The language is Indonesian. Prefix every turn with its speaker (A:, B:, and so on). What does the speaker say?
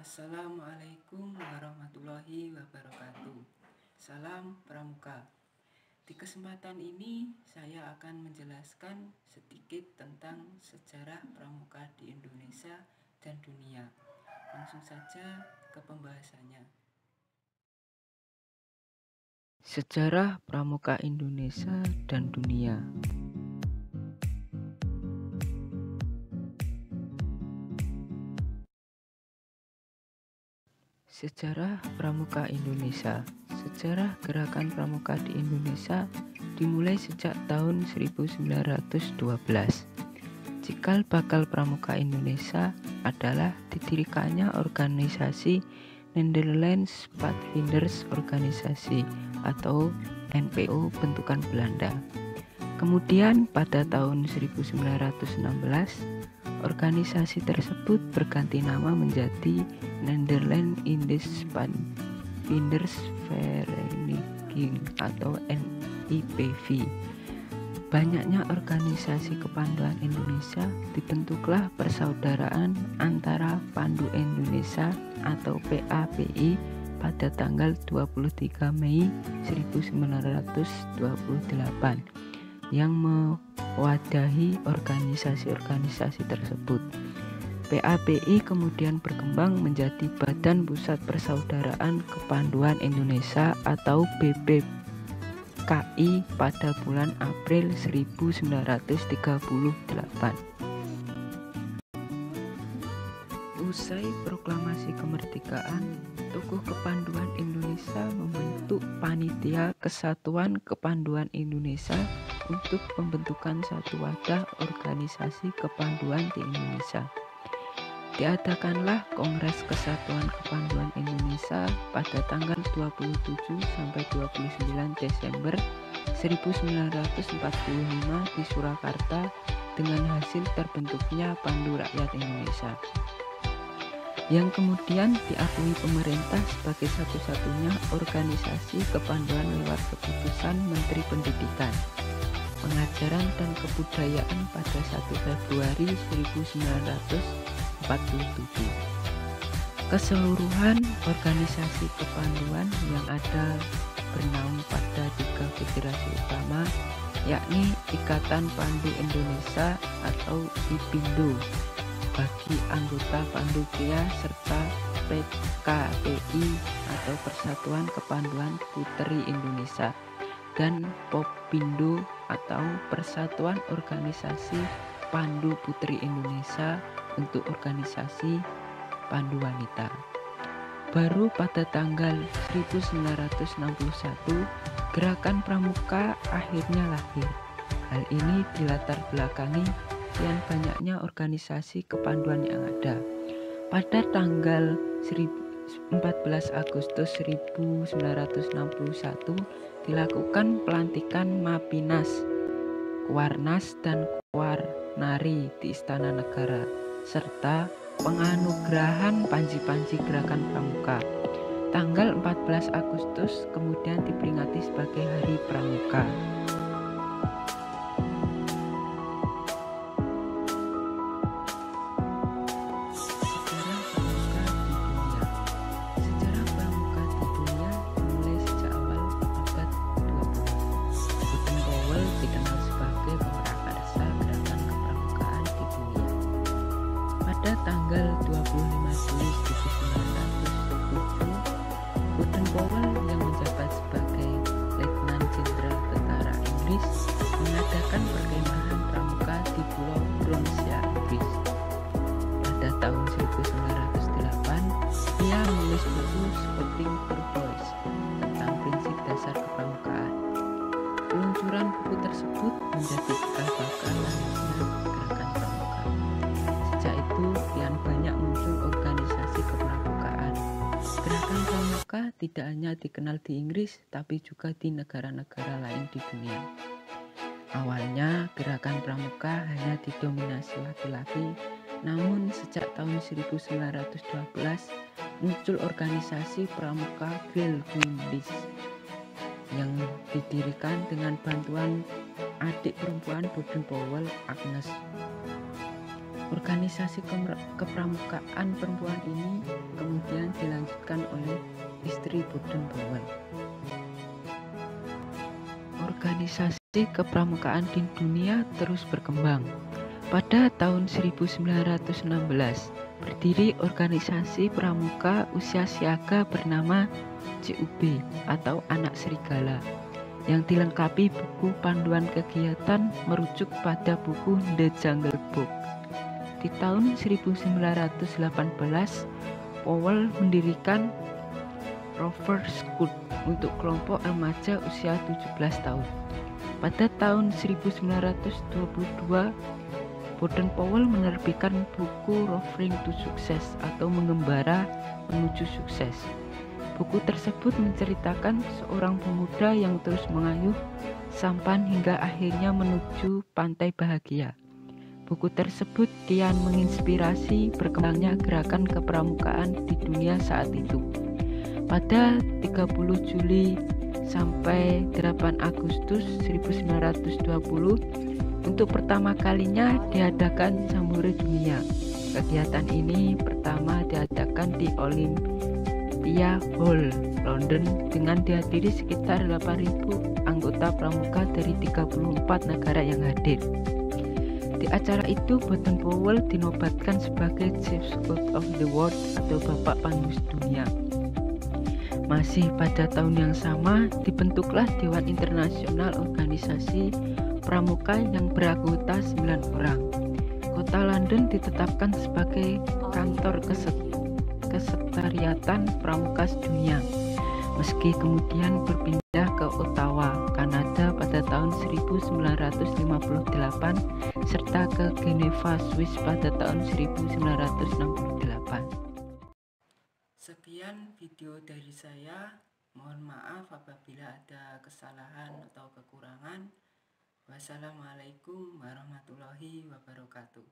A: Assalamualaikum warahmatullahi wabarakatuh. Salam Pramuka. Di kesempatan ini saya akan menjelaskan sedikit tentang sejarah pramuka di Indonesia dan dunia. Langsung saja ke pembahasannya. Sejarah pramuka Indonesia dan dunia. Sejarah pramuka Indonesia. Sejarah gerakan pramuka di Indonesia dimulai sejak tahun 1912. Cikal bakal pramuka Indonesia adalah didirikannya organisasi Nederlands Padvinders Organisasi atau NPO bentukan Belanda. Kemudian pada tahun 1916 organisasi tersebut berganti nama menjadi Nederland Indisch Padvinders Vereniging atau NIPV. Banyaknya organisasi kepanduan Indonesia, dibentuklah persaudaraan antara Pandu Indonesia atau PAPI pada tanggal 23 Mei 1928 yang mewadahi organisasi-organisasi tersebut. PAPI kemudian berkembang menjadi Badan Pusat Persaudaraan Kepanduan Indonesia atau BPKI pada bulan April 1938. Usai proklamasi kemerdekaan, tokoh kepanduan Indonesia membentuk Panitia Kesatuan Kepanduan Indonesia untuk pembentukan satu wadah organisasi kepanduan di Indonesia. Diadakanlah Kongres Kesatuan Kepanduan Indonesia pada tanggal 27 sampai 29 Desember 1945 di Surakarta dengan hasil terbentuknya Pandu Rakyat Indonesia, yang kemudian diakui pemerintah sebagai satu-satunya organisasi kepanduan lewat keputusan Menteri Pendidikan, Pengajaran dan Kebudayaan pada 1 Februari 1947. Keseluruhan organisasi kepanduan yang ada bernaung pada 3 federasi utama, yakni Ikatan Pandu Indonesia atau IPINDO bagi anggota Pandu Pria serta PKPI atau Persatuan Kepanduan Puteri Indonesia dan Popindo atau Persatuan Organisasi Pandu Putri Indonesia untuk organisasi Pandu Wanita. Baru pada tanggal 1961 gerakan pramuka akhirnya lahir. Hal ini dilatar belakangi sekian banyaknya organisasi kepanduan yang ada. Pada tanggal 14 Agustus 1961 dilakukan pelantikan Mapinas, Kuarnas dan Kuarnari di Istana Negara serta penganugerahan panji-panji gerakan pramuka. Tanggal 14 Agustus kemudian diperingati sebagai Hari Pramuka. Pada tanggal 25 Juli 1927, Baden Powell yang menjabat sebagai Letnan Jenderal Tentara Inggris mengadakan perkemahan pramuka di Pulau Bronsia, Inggris. Pada tahun 1908, ia menulis buku Scouting for Boys tentang prinsip dasar kepramukaan. Peluncuran buku tersebut menjadi cikal bakal lahirnya gerakan pramuka. Sejak itu, kian banyak muncul organisasi kepramukaan. Gerakan pramuka tidak hanya dikenal di Inggris, tapi juga di negara-negara lain di dunia. Awalnya, gerakan pramuka hanya didominasi laki-laki, namun sejak tahun 1912 muncul organisasi pramuka Vrouwendienst yang didirikan dengan bantuan adik perempuan Baden Powell, Agnes. Organisasi kepramukaan perempuan ini kemudian dilanjutkan oleh istri Baden-Powell. Organisasi kepramukaan di dunia terus berkembang. Pada tahun 1916, berdiri organisasi pramuka usia siaga bernama CUB atau Anak Serigala, yang dilengkapi buku panduan kegiatan merujuk pada buku The Jungle Book. Di tahun 1918, Powell mendirikan Rover Scout untuk kelompok remaja usia 17 tahun. Pada tahun 1922, Baden-Powell menerbitkan buku Roving to Success atau Mengembara Menuju Sukses. Buku tersebut menceritakan seorang pemuda yang terus mengayuh sampan hingga akhirnya menuju pantai bahagia. Buku tersebut kian menginspirasi berkembangnya gerakan kepramukaan di dunia saat itu. Pada 30 Juli sampai 8 Agustus 1920, untuk pertama kalinya diadakan Jambore Dunia. Kegiatan ini pertama diadakan di Olympia Hall, London, dengan dihadiri sekitar 8.000 anggota pramuka dari 34 negara yang hadir. Di acara itu, Baden-Powell dinobatkan sebagai Chief Scout of the World atau Bapak Panmus Dunia. Masih pada tahun yang sama, dibentuklah Dewan Internasional Organisasi Pramuka yang beranggota 9 orang. Kota London ditetapkan sebagai kantor kesekretariatan Pramuka Dunia, meski kemudian berpindah ke Ottawa, Kanada pada tahun 1958 serta ke Geneva, Swiss pada tahun 1968. Sekian video dari saya. Mohon maaf apabila ada kesalahan atau kekurangan. Wassalamualaikum warahmatullahi wabarakatuh.